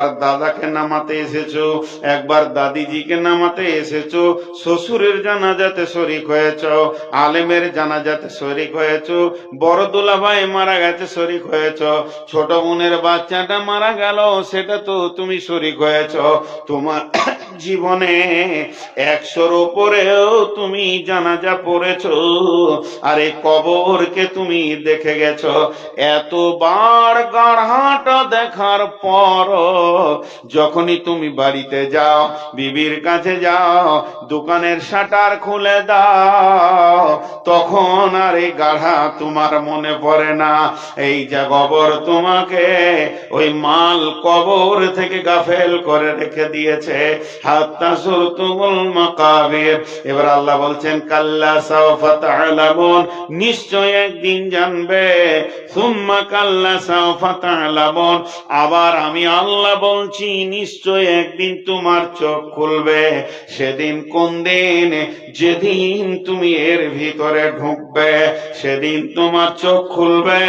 দাদাকে নামাতে এসেছো, একবার দাদিজিকে নামাতে এসেছো, শ্বশুরের জানাজাতে শরিক হয়েছো, আলেমের জানাজাতে শরিক হয়েছো, বড় দুলাভাই মারা গেছে শরিক হয়েছো, ছোট বোনের বাচ্চাটা মারা গেল সেটা তো তুমি শরিক হয়েছো। তোমার জীবনে 100-র উপরেও তুমি জানাজা পড়েছো, আর এই কবরকে তুমি দেখে গেছো। এতবার গাড়হাটা দেখার পর যখনই তুমি বাড়িতে যাও, বিবির কাছে যাও, দোকানের শাটার খুলে দাও, তখন আর এই গাড়হা তোমার মনে পড়ে না। এই যে কবর তোমাকে ওই মাল কবর থেকে গাফেল করে রেখে দিয়েছে। হাত্তা সুরতুমুল মাকাবির। এবার আল্লাহ বলছেন কাল্লা সাওফা তা'লামুন, নিশ্চয় একদিন জানবে। সুম্মা কাল্লা সাওফা তা'লামুন, আবার আমি আল্লাহ বলছি নিশ্চয় একদিন তোমার চোখ খুলবে। সেদিন কোন দিন? যেদিন তুমি এর ভিতরে ঢুকবে সেদিন তোমার চোখ খুলবে,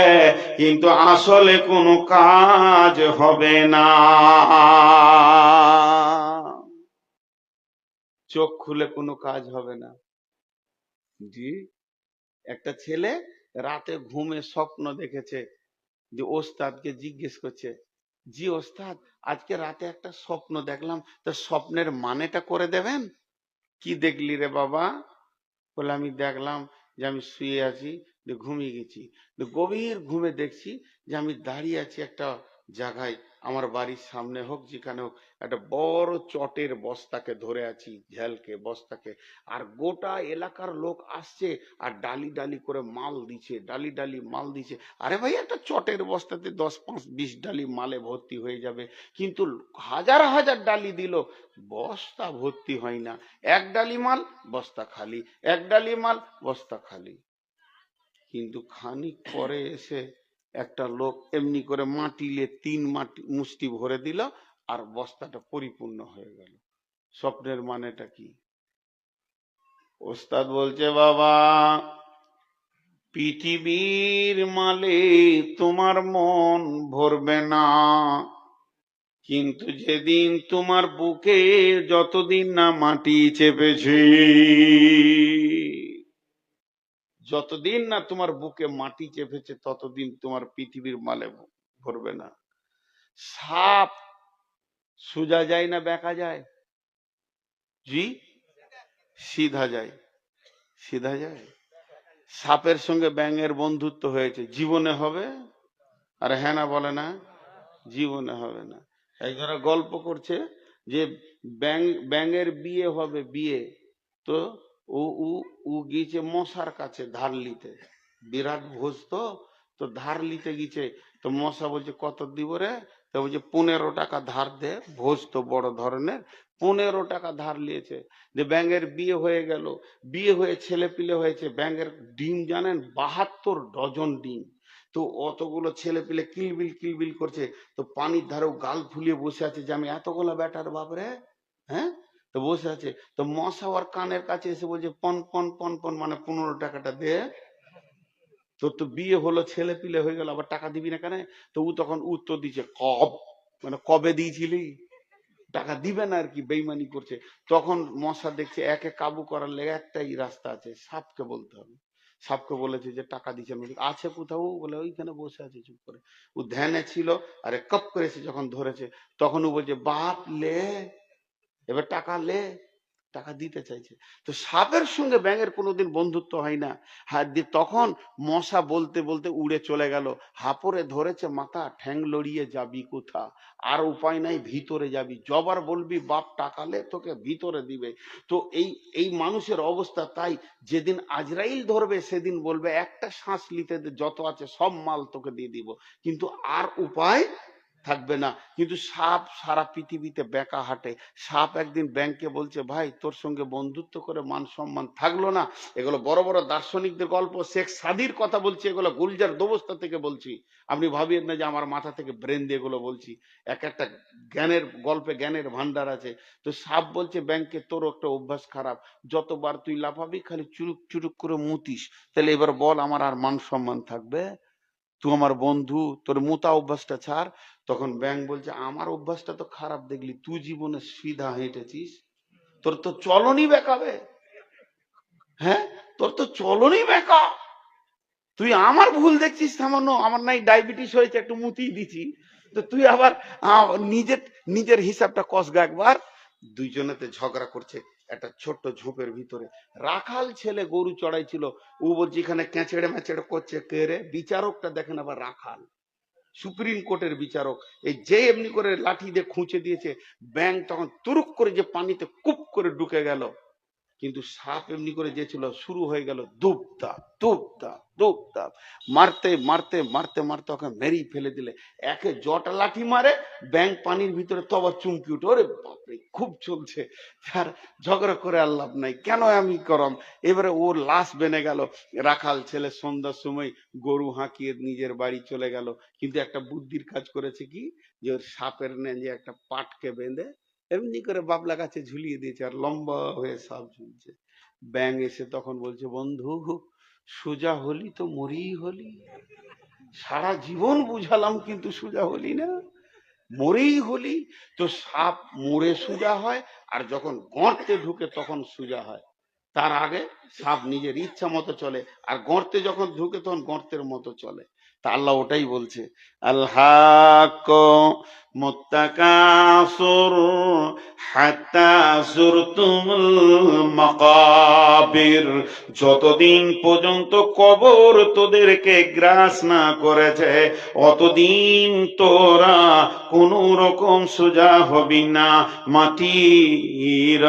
কিন্তু আসলে কোনো কাজ হবে না। চোখ খুলে কোনো কাজ হবে না। জি, একটা ছেলে রাতে ঘুমে স্বপ্ন দেখেছে, যে ওস্তাদকে জিজ্ঞেস করছে, জি ওস্তাদ, আজকে রাতে একটা স্বপ্ন দেখলাম, তো স্বপ্নের মানেটা করে দেবেন। কি দেখলি রে বাবা? বলে আমি দেখলাম যে আমি শুয়ে আছি, যে ঘুমিয়ে গেছি, গভীর ঘুমে দেখছি যে আমি দাঁড়িয়ে আছি একটা জায়গায়, আমার বাড়ির সামনে হোক যেখানে হোক, একটা বড় চটের বস্তাকে ধরে আছি, ঝেলকে বস্তাকে, আর গোটা এলাকার লোক আসছে আর ডালি ডালি করে মাল দিচ্ছে, ডালি ডালি মাল দিচ্ছে। আরে ভাই, একটা চটের বস্তাতে 10, 5, 20 ডালি মালে ভর্তি হয়ে যাবে, কিন্তু হাজার হাজার ডালি দিল, বস্তা ভর্তি হয় না। এক ডালি মাল, বস্তা খালি, এক ডালি মাল, বস্তা খালি। কিন্তু খানিক পরে এসে একটা লোক এমনি করে মাটিলে 3 মুষ্টি ভরে দিল, আর বস্তাটা পরিপূর্ণ হয়ে গেল। স্বপ্নের মানেটা কি? ওস্তাদ বলছে, বাবা, পৃথিবীর মালে তোমার মন ভরবে না, কিন্তু যেদিন তোমার বুকে যতদিন না মাটি চেপেছে, যতদিন না তোমার বুকে মাটি চেপেছে ততদিন তোমার পৃথিবীর মালে ভরবে না। সাপ সোজা যায় না বেঁকা যায়? জি, সিধা যায়। সিধা যায়? সাপের সঙ্গে ব্যাঙের বন্ধুত্ব হয়েছে, জীবনে হবে? আর হ্যাঁ না বলে না? জীবনে হবে না। একজনা গল্প করছে যে ব্যাঙের বিয়ে হবে, বিয়ে, তো ও ও ও গিয়েছে মশার কাছে ধার নিতে, বিরাট ভোজ, তো তো ধার নিতে গিয়েছে, তো মশা বলছে কত দিব রে? তো বলছে 15 টাকা ধার দে, ভোজ তো বড় ধরনের। 15 টাকা ধার নিয়েছে। যে ব্যাঙের বিয়ে হয়ে গেল, বিয়ে হয়ে ছেলে পিলে হয়েছে, ব্যাঙের ডিম জানেন 72 ডজন ডিম। তো অতগুলো ছেলে পিলে কিলবিল কিলবিল করছে, তো পানির ধারেও গাল ফুলিয়ে বসে আছে যে আমি এতগুলো ব্যাটার বাপরে, হ্যাঁ, তো বসে আছে। তো মশা ওর কানের কাছে এসে বলছে পন পন পন পন, মানে 15 টাকাটা দে। তোর তো বিয়ে হলো, ছেলে পিলে হয়ে গেল, আবার টাকা দিবি না কেন? তো ও তখন উত্তর দিচ্ছে কব, মানে কবে দিয়েছিলি, টাকা দিবে না আর কি, বেইমানি করছে। তখন মশা দেখছে একে কাবু করার লেগে একটাই রাস্তা আছে, সাপকে বলতে হবে। সাপকে বলেছে যে টাকা দিচ্ছেন, আছে কোথাও? বলে ওইখানে বসে আছে চুপ করে। ও ধ্যানে ছিল, আরে কপ করেছে যখন ধরেছে, তখন ও বলছে বাপ লে, এবার টাকা লে, টাকা দিতে চাইছে। তো সাপের সঙ্গে ব্যাঙের কোনোদিন বন্ধুত্ব হয় না। হ্যাঁ, তখন মশা বলতে বলতে উড়ে চলে গেল, হাঁপড়ে ধরেছে মাথা, ঠ্যাং লড়িয়ে যাবি কোথা, আর উপায় নাই, ভিতরে যাবি, জবার বলবি বাপ টাকালে তোকে ভিতরে দিবে। তো এই এই মানুষের অবস্থা তাই, যেদিন আজরাইল ধরবে সেদিন বলবে একটা শ্বাস নিতে দে, যত আছে সব মাল তোকে দিয়ে দিব, কিন্তু আর উপায় থাকবে না। কিন্তু সাপ সারা পৃথিবীতে বেকা হাঁটে। সাপ একদিন ব্যাংকে বলছে, ভাই তোর সঙ্গে বন্ধুত্ব করে মান সম্মান থাকলো না। এগুলো বড় বড় দার্শনিকদের গল্প, শেখ সাদির কথা বলছি, এগুলো গুলজার দোবস্তা থেকে বলছি। আপনি ভাবিয়েন না যে আমার মাথা থেকে ব্রেন দিয়ে এগুলো বলছি। এক একটা জ্ঞানের গল্পে জ্ঞানের ভান্ডার আছে। তো সাপ বলছে ব্যাংকে, তোর একটা অভ্যাস খারাপ, যতবার তুই লাফাবি খালি চুরুক চুরুক করে মুতিস, তাহলে এবার বল আমার আর মান সম্মান থাকবে? তুই আমার বন্ধু, তোর মোতা অভ্যাসটা ছাড়। তখন ব্যাং বলছে, আমার অভ্যাসটা তো খারাপ দেখলি, তুই জীবনে সিধা হেঁটেছিস, তোর তো চলনই বেকাবে। হ্যাঁ, তোর তো চলনই বেকা, তুই আমার ভুল দেখছিস সামান্য, আমার নাই ডায়াবেটিস হয়েছে একটু মুতিয়ে দিছি, তো তুই আবার নিজের নিজের হিসাবটা কষগা একবার। দুইজনেতে ঝগড়া করছে একটা ছোট্ট ঝোপের ভিতরে। রাখাল ছেলে গরু চড়াইছিল, ও বলছে এখানে কেঁচড়ে মেচড়ে করছে কে রে? বিচারকটা দেখেন আবার রাখাল, সুপ্রিম কোর্টের বিচারক। এই যে এমনি করে লাঠি দিয়ে খুঁচে দিয়েছে, ব্যাং তখন তুরুক করে যে পানিতে কুপ করে ঢুকে গেল। কিন্তু সাপ এমনি করে যে ছিল, শুরু হয়ে গেল দুপ দাপ দুপ দাপ দুপ দাপ, মারতে মারতে মারতে মারতে ওকে মেরেই ফেলে দিলে। একে জটা লাঠি মারে, ব্যাং পানির ভিতরে তো আবার চুমকি উঠে, ওরে বাপরে খুব চলছে। আর ঝগড়া করে আর লাভ নাই, কেন আমি করম। এবারে ওর লাশ বেনে গেল। রাখাল ছেলে সন্ধ্যার সময় গরু হাঁকিয়ে নিজের বাড়ি চলে গেল, কিন্তু একটা বুদ্ধির কাজ করেছে কি, যে ওর সাপের যে একটা পাটকে বেঁধে এমনি করে বাবলা গাছে ঝুলিয়ে দিয়েছে, আর লম্বা হয়ে সাপ ঝুলছে। ব্যাং এসে তখন বলছে, বন্ধু সোজা হলি তো মরি হলি, সারা জীবন বুঝালাম কিন্তু সোজা হলি না, মরেই হলি। তো সাপ মরে সোজা হয়, আর যখন গর্তে ঢুকে তখন সোজা হয়। তার আগে সাপ নিজের ইচ্ছা মতো চলে, আর গর্তে যখন ঢুকে তখন গর্তের মতো চলে। তা আল্লাহ ওটাই বলছে, আল্লাহ মুত্তাকাসুর হাত্তা যুরতুমুল মাকাবির, যতদিন পর্যন্ত কবর তোদেরকে গ্রাস না করেছে, অতদিন তোরা কোন রকম সোজা হবি না। মাটির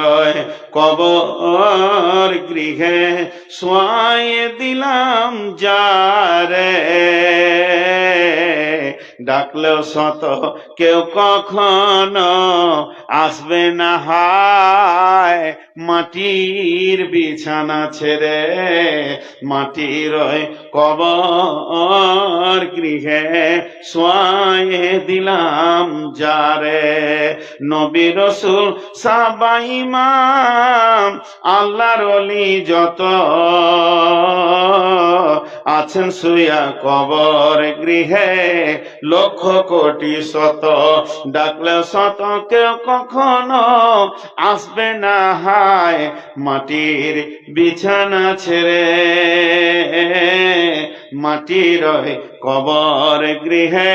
কবর গৃহে শোয়াইয়ে দিলাম যারে, ডাকলেও শত কেউ কখনো আসবে না হায়, মাটির বিছানা ছেড়ে মাটির কবর গৃহে শোয়াইয়ে দিলাম যারে। নবী রাসূল সাহাবা ইমাম আল্লাহর ওলি যত আছেন শুয়া কবর গৃহে লক্ষ কোটি শত, ডাকলে শত কেউ কখনো আসবে না হায়, মাটির বিছানা ছেড়ে মাটির কবর গৃহে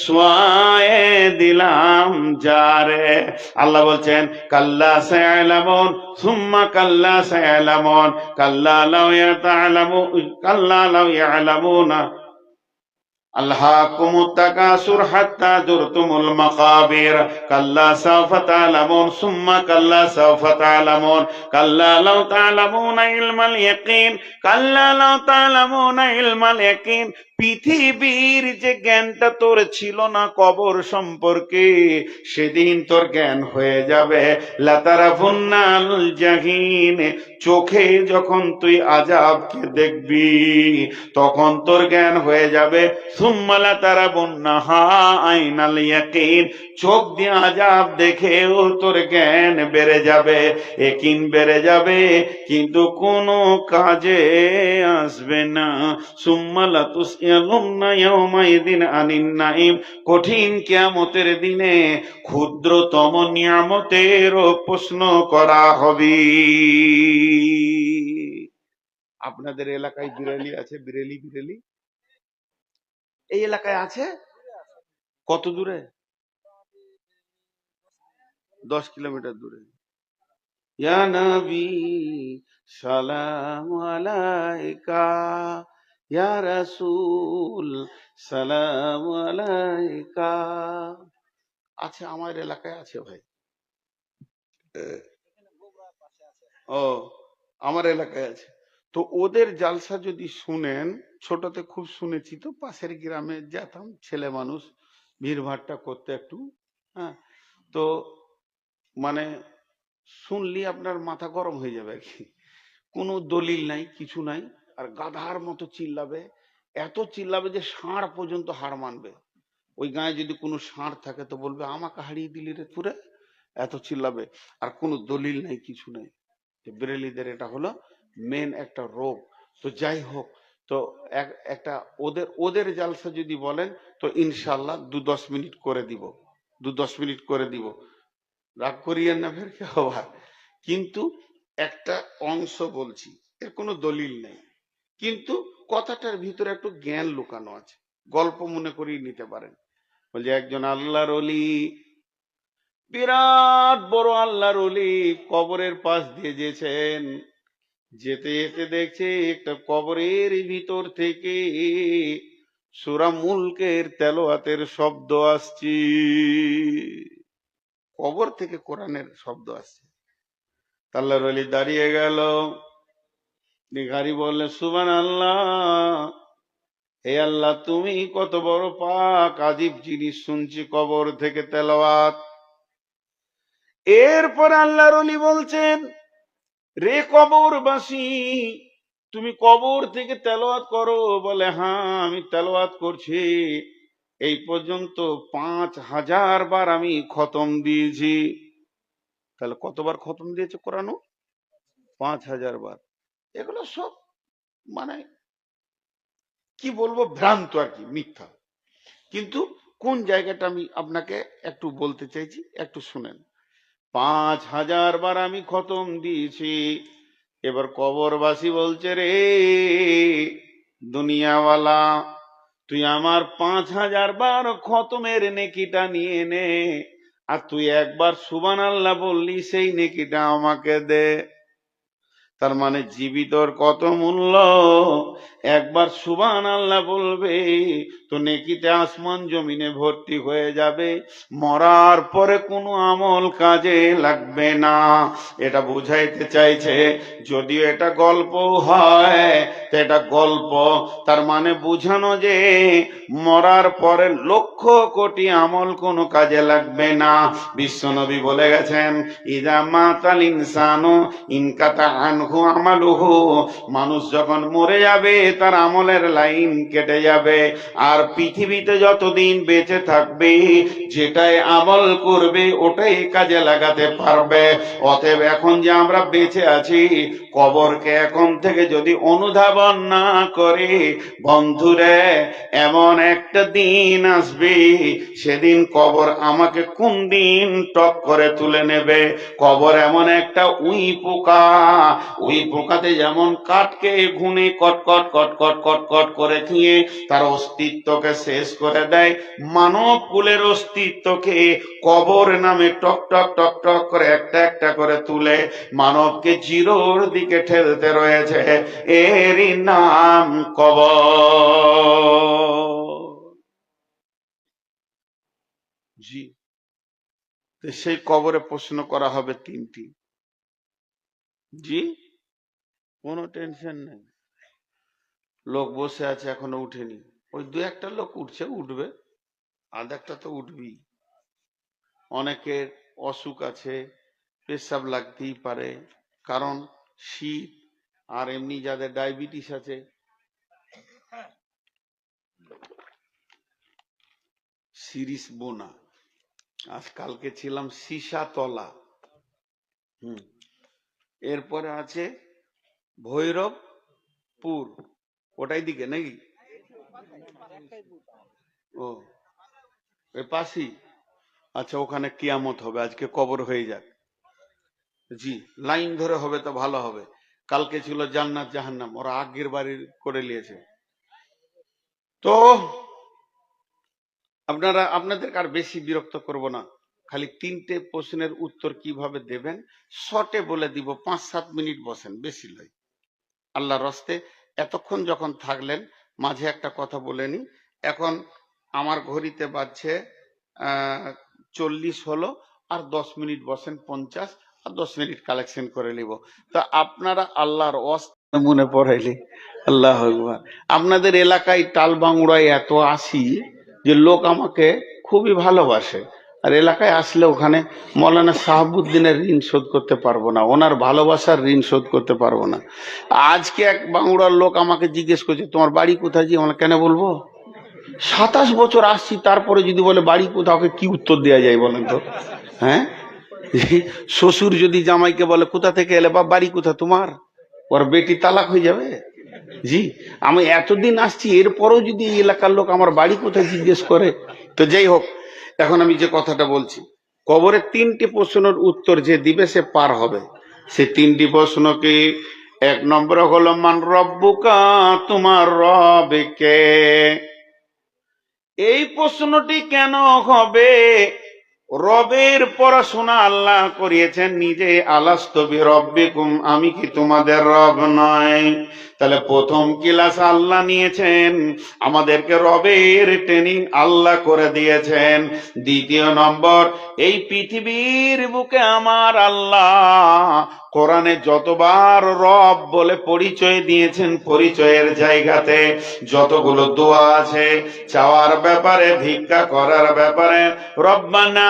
শোয়ায়ে দিলাম যারে। আল্লাহ বলছেন, কাল্লা সায়ালামুন সুম্মা কাল্লা সায়ালামুন, কাল্লা লাউ ইয়াতালামু কাল্লা লাউ ইয়ালামুনা আল্লাহকুমুত তাকাসুর হাত্তা যুরতুমুল মাকাবির, কাল্লা সাওফা তা'লামুন সুম্মা কাল্লা সাওফা তা'লামুন, কাল্লা লাউ তা'লামুনা ইলমাল ইয়াকিন, কাল্লা লাউ তা'লামুনা ইলমাল ইয়াকিন। পৃথিবীর যে জ্ঞানটা তোর ছিল না কবর সম্পর্কে, সেদিন তোর জ্ঞান হয়ে যাবে। লাতারাফুন্নাল জাহিন, চোখে যখন তুই আযাবকে দেখবি তখন তোর জ্ঞান হয়ে যাবে। সুম্মা লাতারাবুন্নাহা আইনাল ইয়াকিন, চোখ দিয়ে আযাব দেখেও তোর জ্ঞান বেড়ে যাবে, ইয়াকিন বেড়ে যাবে, কিন্তু কোনো কাজে আসবে না। সুম্মা লাতুসআলুন্না ইয়াওমাইযিন আনিন নাঈম, কঠিন কিয়ামতের দিনে ক্ষুদ্রতম নিয়ামতেরও প্রশ্ন করা হবে। আপনাদের এলাকায় বিরেলি আছে? বিরেলি বিরেলি এই এলাকায় আছে? কত দূরে? 10 কিলোমিটার দূরে। ইয়া নবী সালাম আলাইকা, ইয়া রাসূল সালাম আলাইকা। আচ্ছা, আমার এলাকায় আছে ভাই। ও, আমার এলাকায় আছে। তো ওদের জালসা যদি শুনেন, ছোটতে খুব শুনেছি, তো পাশের গ্রামে যেতাম, ছেলে মানুষ, ভিড়ভাট্টা করতে একটু। হ্যাঁ, তো মানে শুনলি আপনার মাথা গরম হয়ে যাবে আর কি। কোনো দলিল নাই, কিছু নাই, আর গাধার মতো চিল্লাবে, এত চিল্লাবে যে ষাঁড় পর্যন্ত হার মানবে। ওই গায়ে যদি কোনো ষাঁড় থাকে তো বলবে, আমাকে হারিয়ে দিলি রে তুরে, এত চিল্লাবে। আর কোনো দলিল নাই, কিছু নাই। বেরেলিদের এটা হলো মেন একটা রোগ। তো যাই হোক, তো একটা ওদের ওদের জালসা যদি বলেন তো ইনশাল্লাহ 2-10 মিনিট করে দিব, 2-10 মিনিট করে দিব, রাগ করিয়েন না ফের কে হবার। কিন্তু একটা অংশ বলছি, এর কোনো দলিল নেই, কিন্তু কথাটার ভিতরে একটু জ্ঞান লুকানো আছে, গল্প মনে করিয়ে নিতে পারেন। বলছে একজন আল্লাহর ওলি, বিরাট বড় আল্লাহর ওলি, কবরের পাশ দিয়ে যেছেন, যেতে যেতে দেখছে একটা কবরের ভিতর থেকে সূরা মুলকের তেলাওয়াতের শব্দ আসছে, কবর থেকে কোরআনের শব্দ আসছে। আল্লাহর ওলি দাঁড়িয়ে গেল, ভিখারি বললেন সুবহানাল্লাহ, হে আল্লাহ তুমি কত বড় পাক, আজীব জিনিস শুনছি কবর থেকে তেলাওয়াত। এরপর আল্লাহর ওলি বলছেন, রে কবরবাসী, তুমি কবর থেকে তেলাওয়াত করো? বলে হ্যাঁ আমি তেলাওয়াত করছি, এই পর্যন্ত 5000 বার আমি খতম দিয়েছি। তাহলে কতবার খতম দিয়েছে কোরআন? 5000 বার। এগুলো সব মানে কি বলবো, ভ্রান্ত আর কি, মিথ্যা। কিন্তু কোন জায়গাটা আমি আপনাকে একটু বলতে চাইছি, একটু শুনেন। 5000 বার আমি খতম দিয়েছি। এবার কবরবাসী বলছে, রে দুনিয়াওয়ালা, তুই আমার 5000 বার খতমের নেকিটা নিয়ে নে, আর তুই একবার সুবহানাল্লাহ বললি সেই নেকিটা আমাকে দে। তার মানে জীবিতর কত মূল্য, একবার সুবহানাল্লাহ বলবে তো নেকিতে আসমান জমিনে ভর্তি হয়ে যাবে, মরার পরে কোনো আমল কাজে লাগবে না। এটা বুঝাইতে চাইছে, যদিও এটা গল্প হয় তো এটা গল্প, তার মানে বুঝানো যে মরার পরে লক্ষ কোটি আমল কোনো কাজে লাগবে না। বিশ্বনবী বলে গেছেন, ইযা মাতাল ইনসানু ইনকাতা আনহু আমালুহু, মানুষ যখন মরে যাবে তার আমলের লাইন কেটে যাবে, আর পৃথিবীতে যতদিন বেঁচে থাকবে যেটাই আমল করবে ওটাই কাজে লাগাতে পারবে। অতএব এখন যে আমরা বেঁচে আছি, কবরকে এখন থেকে যদি অনুধাবন না করে, বন্ধুরে এমন একটা দিন আসবে, সেদিন কবর আমাকে কোন দিন টক করে তুলে নেবে। কবর এমন একটা উই পোকা, ওই পোকাতে যেমন কাঠকে ঘুনে কটকট কটকট কটকট করে খেয়ে তার অস্তিত্বকে শেষ করে দেয়, মানব কুলের অস্তিত্বকে কবর নামে টক টক টক টক করে একটা একটা করে তুলে মানবকে জিরোর দিকে ঠেলতে রয়েছে, এরই নাম কবর। জি, সেই কবরে প্রশ্ন করা হবে 3টি। জি, কোনো টেনশন নেই। লোক বসে আছে এখনো উঠেনি, ওই 2-1টা লোক উঠছে, উঠবে, আধ একটা তো উঠবেই। অনেকের অসুখ আছে, পেশাব লাগতেই পারে, কারণ শীত, আর এমনি যাদের ডায়াবেটিস আছে। শিরিষ বোনা, আজকালকে ছিলাম সীসাতলা, এরপরে আছে ভৈরবপুর, ওটাই দিকে নাকি? ও ওই পাশেই। আচ্ছা, ওখানে কিয়ামত হবে, আজকে কবর হয়ে যাক। জি, লাইন ধরে হবে তো ভালো হবে। কালকে ছিল জান্নাত জাহান্নাম, ওরা আগের বাড়ির করে নিয়েছে। তো আপনাদেরকে আর বেশি বিরক্ত করব না, খালি 3টে প্রশ্নের উত্তর কিভাবে দেবেন শর্টে বলে দিব। 5-7 মিনিট বসেন, বেশি নয়। আল্লাহর রাস্তে এতক্ষণ যখন থাকলেন, মাঝে একটা কথা বলে নি। এখন আমার ঘড়িতে বাজছে 40 হলো, আর 10 মিনিট বসেন, 50, আর 10 মিনিট কালেকশন করে নিব। তো আপনারা আল্লাহর ওয়াস্তে মনে পড়াইলে আল্লাহ আকবার। আপনাদের এলাকায় টালবাংড়ায় এত আসি যে লোক আমাকে খুবই ভালোবাসে, আর এলাকায় আসলে ওখানে মৌলানা শাহাবুদ্দিনের ঋণ শোধ করতে পারবো না, ওনার ভালোবাসার ঋণ শোধ করতে পারবো না। আজকে এক বাংলার লোক আমাকে জিজ্ঞেস করছে তোমার বাড়ি কোথায়? জি, আমরা কেন বলবো? 27 বছর আসছি, তারপরে যদি বলে বাড়ি কোথাও, ওকে কি উত্তর দেওয়া যায় বলেন তো? হ্যাঁ, শ্বশুর যদি জামাইকে বলে কোথা থেকে এলে বা বাড়ি কোথা তোমার, ওর বেটি তালাক হয়ে যাবে? জি, আমি এতদিন আসছি, এরপরও যদি এই এলাকার লোক আমার বাড়ি কোথায় জিজ্ঞেস করে। তো যাই হোক, এখন আমি যে কথাটা বলছি, কবরের 3টি প্রশ্নের উত্তর যে দিবে সে পার হবে। সে 3টি প্রশ্ন কি? 1 নম্বর হলো মান রব্বুকা, তোমার রব কে? এই প্রশ্নটি কেন হবে? রবের পড়াশোনা আল্লাহ করিয়েছেন নিজে। আলাস্তু বিরব্বিকুম, আমি কি তোমাদের রব নয়? তাহলে প্রথম ক্লাস আল্লাহ নিয়েছেন, আমাদেরকে রবের ট্রেনিং আল্লাহ করে দিয়েছেন। দ্বিতীয় নম্বর, এই পৃথিবীর বুকে আমার আল্লাহ কোরআনে যতবার রব বলে পরিচয় দিয়েছেন, পরিচয়ের জায়গাতে যতগুলো দোয়া আছে, চাওয়ার ব্যাপারে, ভিক্ষা করার ব্যাপারে, রব্বানা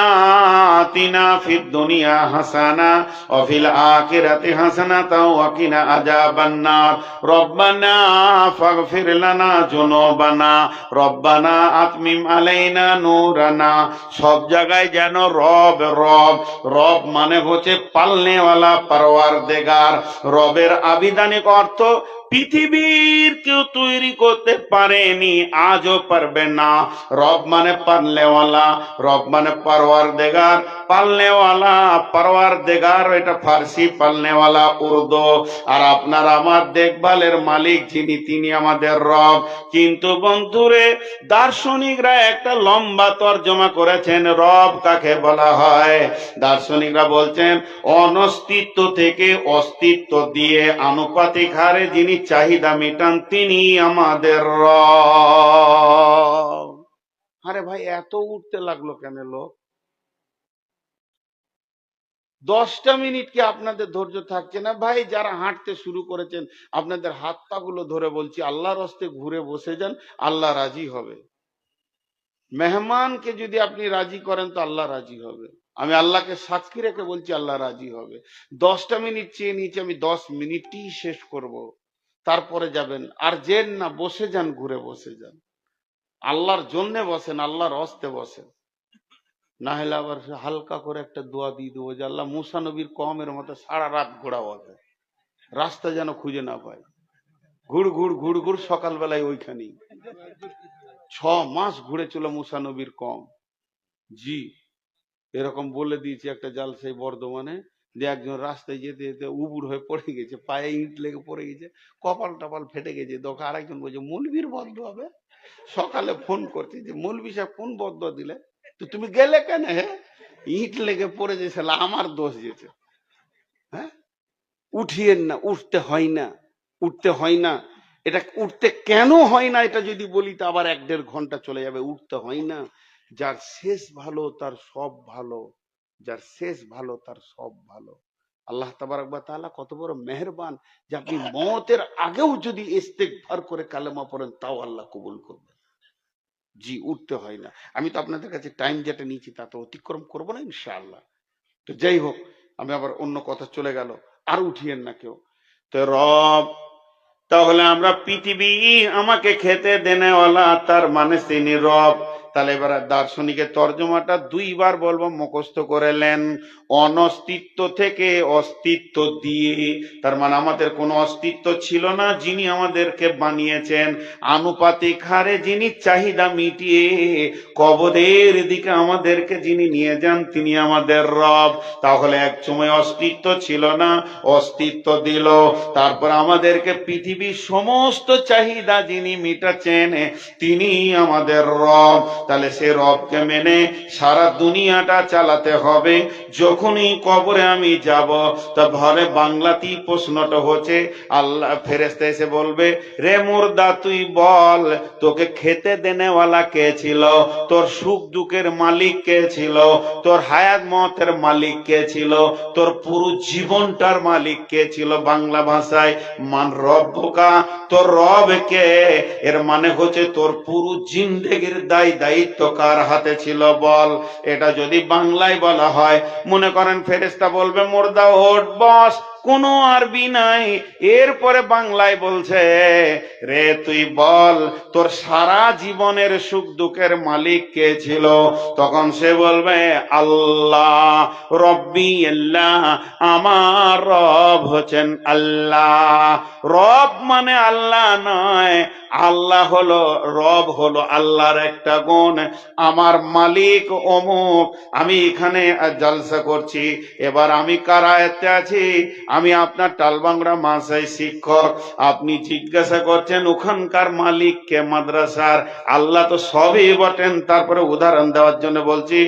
আতিনা ফিদ দুনিয়া হাসানা ওয়া ফিল আখিরাতি হাসানাতাও ওয়া কিনা আযাবান্নার, রব্বানা ফাগফির লানা যুনুবানা, রব্বানা আতমিম আলাইনা নূরানা। সব জায়গায় যেন রব রব। রব মানে হচ্ছে পালনেওয়ালা, পারওয়ারদিগার। রবের আবিধানিক অর্থ পৃথিবীর কেউ তৈরি করতে পারেনি, আজও পারবে না। রব মানে পালনেওয়ালা, রব মানে পারওয়ারদিগার। পালনেওয়ালা, পারওয়ারদিগার এটা ফার্সি, পালনেওয়ালা উর্দু। আর আপনার আমার দেখভালের মালিক যিনি, তিনি আমাদের রব। কিন্তু বন্ধুরে, দার্শনিকরা একটা লম্বা তর্জমা করেছেন রব কাকে বলা হয়। দার্শনিকরা বলছেন অনস্তিত্ব থেকে অস্তিত্ব দিয়ে আনুপাতিক হারে যিনি চাহিদা মেটান, তিনি আমাদের রব। আরে ভাই, এত উঠতে লাগলো কেন লোক? 10টা মিনিট কি আপনাদের ধৈর্য থাকছে না ভাই? যারা হাঁটতে শুরু করেছেন, আপনাদের হাত পা গুলো ধরে বলছি, আল্লাহর হস্তে ঘুরে বসে যান, আল্লাহ রাজি হবে। মেহমানকে যদি আপনি রাজি করেন তো আল্লাহ রাজি হবে। আমি আল্লাহকে সাক্ষী রেখে বলছি, আল্লাহ রাজি হবে। 10টা মিনিট চেয়ে নিয়েছি, আমি 10 মিনিটই শেষ করব, তারপরে যাবেন। আর যেন না, বসে যান, ঘুরে বসে যান, আল্লাহর জন্যে বসেন, আল্লাহর হস্তে বসেন। না হলে আবার হালকা করে একটা দোয়া দিয়ে দেবো যে আল্লাহ মুসা নবীর কওমের মতো সারা রাত ঘোরাও হবে, রাস্তা যেন খুঁজে না পায়। ঘুর ঘুর ঘুর ঘুর, সকালবেলায় ওইখানেই। 6 মাস ঘুরেছিল মুসা নবীর কওম। জি, এরকম বলে দিয়েছি একটা জালসাই বর্ধমানে, যে একজন রাস্তায় যেতে যেতে উবুড় হয়ে পড়ে গেছে, পায়ে ইট লেগে পড়ে গেছে, কপাল টপাল ফেটে গেছে। তখন আরেকজন বলছে মৌলবীর বদ্ধ হবে। সকালে ফোন করছে যে মৌলবী সাহেব কোন বদ্ধ দিলে, তো তুমি গেলে কেন? হ্যাঁ, ইট লেগে পড়ে যেছে, আমার দোষ যেছে। হ্যাঁ, উঠিয়েন না, উঠতে হয় না, উঠতে হয় না। এটা উঠতে কেন হয় না এটা যদি বলি তো আবার 1-1.5 ঘন্টা চলে যাবে। উঠতে হয় না, যার শেষ ভালো তার সব ভালো, যার শেষ ভালো তার সব ভালো। আল্লাহ তাবারক ওয়া তাআলা কত বড় মেহেরবান যে আপনি মওতের আগেও যদি ইস্তেগফার করে কালেমা পড়েন তাও আল্লাহ কবুল করবেন। জি, উঠতে হয় না। আমি তো আপনাদের কাছে টাইম যেটা নিয়েছি তা তো অতিক্রম করবো না ইনশাআল্লাহ। তো যাই হোক, আমি আবার অন্য কথা চলে গেল, আর উঠিয়েন না কেউ। তো রব, তাহলে আমরা পৃথিবী আমাকে খেতে দেনেওয়ালা, তার মানে তিনি রব। তাহলে এবার দার্শনিকের তর্জমাটা 2বার বলবো, মুখস্থ করে নেন। অনস্তিত্ব থেকে অস্তিত্ব দিয়ে, তার মানে আমাদের কোনো অস্তিত্ব ছিল না, যিনি আমাদেরকে বানিয়েছেন। আনুপাতিক হারে যিনি চাহিদা মিটিয়ে কবরের দিকে আমাদেরকে যিনি নিয়ে যান, তিনি আমাদের রব। তাহলে এক সময় অস্তিত্ব ছিল না, অস্তিত্ব দিল। তারপর আমাদেরকে পৃথিবীর সমস্ত চাহিদা যিনি মিটাচ্ছেন, তিনি আমাদের রব। তাহলে সে রবকে মেনে সারা দুনিয়াটা চালাতে হবে। যখনই কবরে আমি যাব, তা ঘরে বাংলাতেই প্রশ্নটা হচ্ছে, আল্লাহ ফেরেশতা এসে বলবে, রে মুর্দা তুই বল, তোকে খেতে দেনেওয়ালা কে ছিল? তোর সুখ দুঃখের মালিক কে ছিল? তোর হায়াত মতের মালিক কে ছিল? তোর পুরো জীবনটার মালিক কে ছিল? বাংলা ভাষায় মান রব্বুকা, তোর রব কে? এর মানে হচ্ছে তোর পুরো জিন্দেগির দায়িত্ব কার হাতে ছিল বল। এটা যদি বাংলায় বলা হয়, মনে করেন ফেরেশতা বলবে মুর্দা ওঠ বস, কোনো আরবি নাই। এরপরে বাংলায় বলছে, রে তুই বল তোর সারা জীবনের সুখ দুঃখের মালিক কে ছিল? তখন সে বলবে আল্লাহ, রব্বি আল্লাহ, আমার রব হচ্ছেন আল্লাহ। রব মানে আল্লাহ নয়, আল্লাহ হলো রব, হলো আল্লাহর একটা গুণ। আমার মালিক অমুক, আমি এখানে জলসা করছি, এবার আমি কারায়তে আছি, আমি আপনার টালবাংরা মাসাই শিক্ষক, আপনি জিজ্ঞাসা করছেন ওখানকার মালিক কে মাদ্রাসার? আল্লাহ তো সবই বটেন। তারপরে উদাহরণ দেওয়ার জন্য বলছি,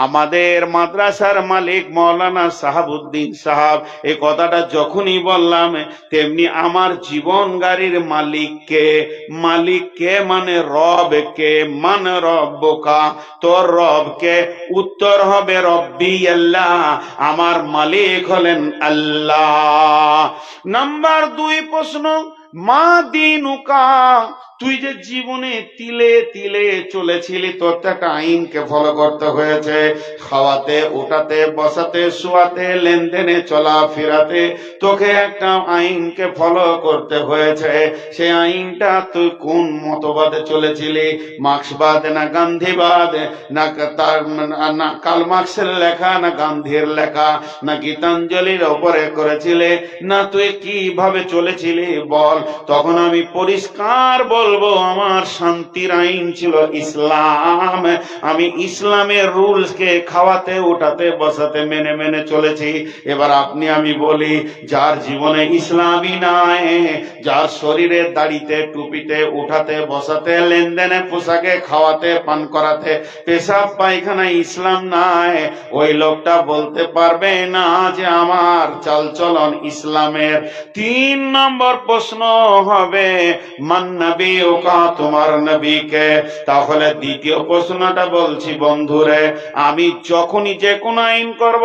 আমাদের মাদ্রাসার মালিক মৌলানা সাহাবুদ্দিন সাহাব, এই কথাটা যখনই বললাম তেমনি আমার জীবন গাড়ির মালিককে, মালিককে মানে রবকে, মানে রব্বকা, তোর রবকে, উত্তর হবে রব্বি আল্লাহ, আমার মালিক হলেন আল্লাহ। নাম্বার 2 প্রশ্ন, মা দিনুকা, তুই যে জীবনে তিলে তিলে চলেছিলি, তোর তো একটা আইনকে ফলো করতে হয়েছে। খাওয়াতে, উঠাতে, বসাতে, শোয়াতে, লেনদেনে, চলাফেরাতে তোকে একটা আইনকে ফলো করতে হয়েছে। সেই আইনটা তুই কোন মতবাদে চলেছিলি? মার্ক্সবাদ না গান্ধীবাদ, না তার না কার্ল মার্ক্সের লেখা, না গান্ধীর লেখা, না গীতাঞ্জলির ওপরে করেছিলে, না তুই কিভাবে চলেছিলি বল? তখন আমি পরিষ্কার বলবো, আমার শান্তির আইন ছিল ইসলাম। আমি ইসলামের রুলস কে খাওয়াতে, উঠাতে, বসাতে মেনে মেনে চলেছি। এবার আপনি আমি বলি, যার জীবনে ইসলামই নাই, যার শরীরে দাড়িতে, টুপিতে, উঠাতে, বসাতে, লেনদেনে, পোশাকে, খাওয়াতে, পান করাতে, পেশাব পায়খানা ইসলাম নাই, ওই লোকটা বলতে পারবে না যে আমার চালচলন ইসলামের। 3 নম্বর প্রশ্ন হবে, মান নবী ওকা, তোমার নবীকে? তাহলে দ্বিতীয় প্রশ্নটা বলছি বন্ধুরে, আমি যখনই যে কোনো আইন করব,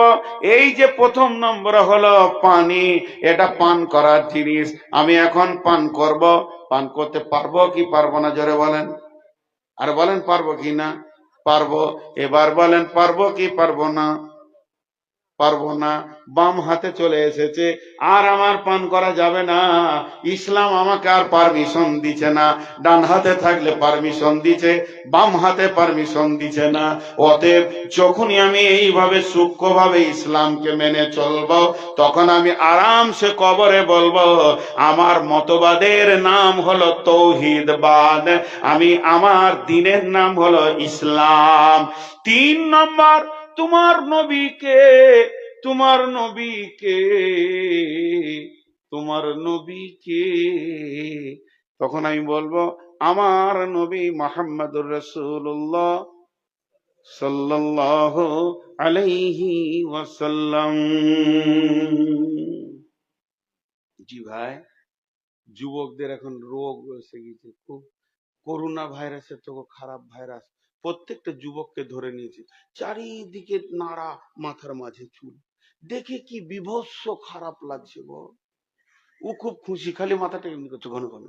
এই যে প্রথম নম্বর হলো পানি, এটা পান করার জিনিস, আমি এখন পান করব, পান করতে পারবো কি পারবো না? জোরে বলেন, আর বলেন পারবো কি না? পারবো। এবার বলেন পারবো কি পারবো না? পারবো না। বাম হাতে চলে এসেছে, আর আমার পান করা যাবে না, ইসলাম আমাকে আর পারমিশন দিচ্ছে না। ডান হাতে থাকলে পারমিশন দিচ্ছে, বাম হাতে পারমিশন দিচ্ছে না। অতএব যখনই আমি এইভাবে সূক্ষ্মভাবে ইসলামকে মেনে চলবো, তখন আমি আরামসে কবরে বলবো, আমার মতবাদের নাম হলো তৌহিদবাদ, আমি, আমার দ্বীনের নাম হলো ইসলাম। 3 নম্বর, তোমার নবীকে, তোমার নবীকে, তোমার নবীকে? তখন আমি বলবো, আমার নবী মুহাম্মদুর রাসূলুল্লাহ সাল্লাল্লাহু আলাইহি ওয়াসাল্লাম। জি ভাই, যুবকদের এখন রোগ এসে গেছে খুব, করোনা ভাইরাসের তো খারাপ ভাইরাস, প্রত্যেকটা যুবককে ধরে নিয়েছে, চারিদিকে নাড়া, মাথার মাঝে চুল, দেখে কি বিভৎস খারাপ লাগছে গো। ও খুব খুশি, খালি মাথাটা এমনি করছে ঘন ঘন,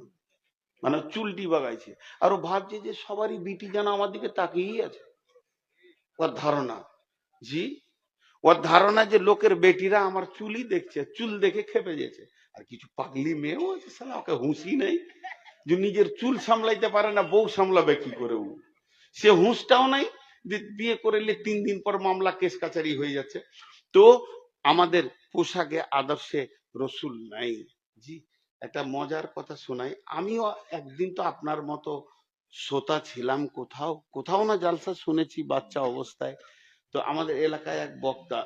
মানে চুলটি বাগাইছে, আর ও ভাবছে যে সবারই বিটি যেন আমার দিকে তাকিয়েই আছে। ওর ধারণা, জি, ওর ধারণা যে লোকের বেটিরা আমার চুলই দেখছে, চুল দেখে খেপে গেছে। আর কিছু পাগলি মেয়েও আছে, সালা ওকে হুঁশই নেই, যে নিজের চুল সামলাইতে পারে না, বউ সামলাবে কি করে? ও সে হুঁশটাও নাই, যে বিয়ে করলে 3 দিন পর মামলা কেস কাচারি হয়ে যাচ্ছে। তো আমাদের পোশাকে আদর্শে রসুল নাই। জি, একটা মজার কথা শোনাই, আমিও একদিন তো আপনার মতো শ্রোতা ছিলাম, কোথাও কোথাও না জালসা শুনেছি বাচ্চা অবস্থায়। তো আমাদের এলাকায় এক বক্তা,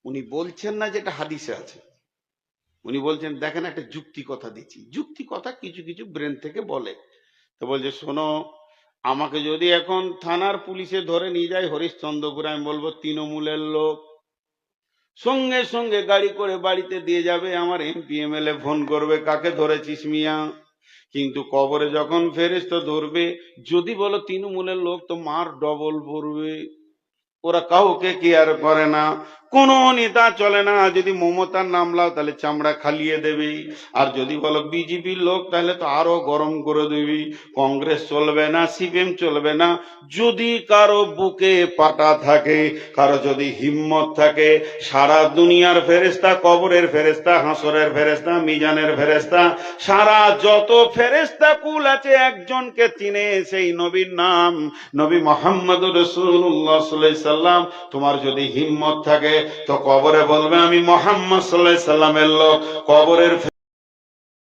উনি বলছেন না যেটা হাদিসে আছে, উনি বলছেন, দেখেন একটা যুক্তি কথা দিচ্ছি, যুক্তি কথা কিছু কিছু ব্রেন থেকে বলে। তো বলছে, শোনো, আমাকে যদি এখন থানার পুলিশে ধরে নিয়ে যায় হরিশ্চন্দ্রপুর, আমি বলবো তৃণমূলের লোক, সঙ্গে সঙ্গে গাড়ি করে বাড়িতে দিয়ে যাবে, আমার এমপি এমএলএ ফোন করবে, কাকে ধরেছিস মিয়া? কিন্তু কবরে যখন ফেরেশতা ধরবে, যদি বলো তৃণমূলের লোক, তো মার ডবল পড়বে। ওরা কাউকে কেয়ার করে না। কোন নেতা চলে না। যদি মমতার নাম লাও তাহলে চামড়া খালিয়ে দেবে, আর যদি বলো বিজেপির লোক তাহলে তো আরো গরম করে দিবি। কংগ্রেস চলবে না, সিপিএম চলবে না। যদি কারো বুকে পাটা থাকে, কারো যদি হিম্মত থাকে, সারা দুনিয়ার ফেরেশতা, কবরের ফেরেশতা, হাসরের ফেরেশতা, মিজানের ফেরেশতা, সারা যত ফেরেশতা কুল আছে একজনকে চিনে, সেই নবীর নাম নবী মুহাম্মদুর রাসূলুল্লাহ সাল্লাল্লাহু আলাইহি সাল্লাম। তোমার যদি হিম্মত থাকে তো কবরে বলবে আমি মুহাম্মদ সাল্লাল্লাহু আলাইহি সাল্লামের লোক। কবরের